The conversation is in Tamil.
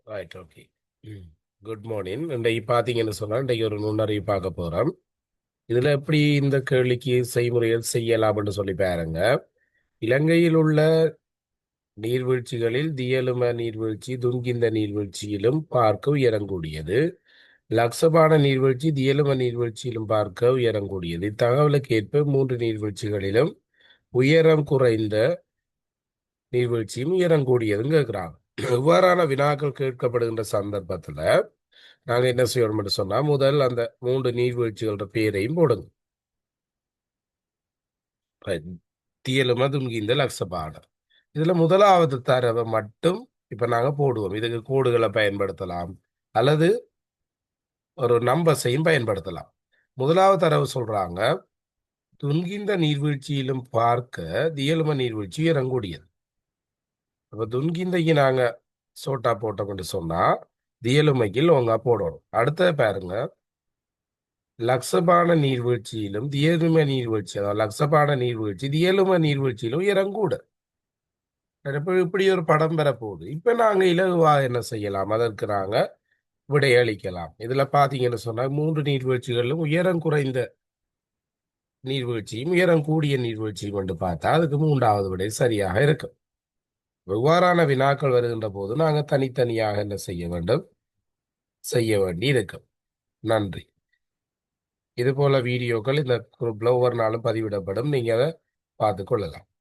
Right, okay. Good morning. இன்றைக்கு பார்த்தீங்கன்னு சொன்னால் இன்றைக்கு ஒரு நுண்ணறிவு பார்க்க போகிறோம். இதில் எப்படி இந்த கேள்விக்கு செய்முறைகள் செய்யலாம்னு சொல்லி பாருங்க. இலங்கையில் உள்ள நீர்வீழ்ச்சிகளில் தியலும நீர்வீழ்ச்சி துன்கிந்த நீர்வீழ்ச்சியிலும் பார்க்க உயரக்கூடியது. லக்சபான நீர்வீழ்ச்சி தியலும நீர்வீழ்ச்சியிலும் பார்க்க உயரக்கூடியது. இத்தகவலுக்கு ஏற்ப மூன்று நீர்வீழ்ச்சிகளிலும் உயரம் குறைந்த நீர்வீழ்ச்சியும் உயரக்கூடியதுன்னு கேட்குறாங்க. இவ்வாறான வினாக்கள் கேட்கப்படுகின்ற சந்தர்ப்பத்தில் நாங்கள் என்ன செய்யணும்னு சொன்னால் முதல் அந்த மூன்று நீர்வீழ்ச்சிகளோட பேரையும் போடுங்க. தியலும துன்கிந்த லக்சபானம். இதுல முதலாவது தரவை மட்டும் இப்ப நாங்க போடுவோம். இதுக்கு கோடுகளை பயன்படுத்தலாம் அல்லது ஒரு நம்பர்ஸையும் பயன்படுத்தலாம். முதலாவது தரவு சொல்றாங்க, துன்கிந்த நீர்வீழ்ச்சியிலும் பார்க்க தியலும நீர்வீழ்ச்சி இறங்கக்கூடியது. அப்ப துன்கிந்தைக்கு நாங்க சோட்டா போட்டோம்னு சொன்னா தியலுமைக்கு லோங்கா போடணும். அடுத்த பாருங்க, லக்சபான நீர்வீழ்ச்சியிலும் தியலும நீர்வீழ்ச்சி, அதாவது லக்சபான நீர்வீழ்ச்சி தியலும நீர்வீழ்ச்சியிலும் இறங்கூட. இப்படி ஒரு படம் பெறப்போகுது. இப்ப நாங்க இலகுவா என்ன செய்யலாம், அதற்கு நாங்க விடையளிக்கலாம். இதுல பாத்தீங்கன்னு சொன்னா மூன்று நீர்வீழ்ச்சிகளிலும் உயரம் குறைந்த நீர்வீழ்ச்சியும் உயரம் கூடிய நீர்வீழ்ச்சியும் கொண்டு பார்த்தா அதுக்கு மூன்றாவது விடை சரியாக இருக்கும். வெவ்வேறான வினாக்கள் வருகின்ற போது நாங்க தனித்தனியாக என்ன செய்ய வேண்டும், செய்ய வேண்டி இருக்கும். நன்றி. இது போல வீடியோக்கள் இந்த குரூப்ல ஒவ்வொரு நாளும் பதிவிடப்படும். நீங்க அதை பார்த்து கொள்ளலாம்.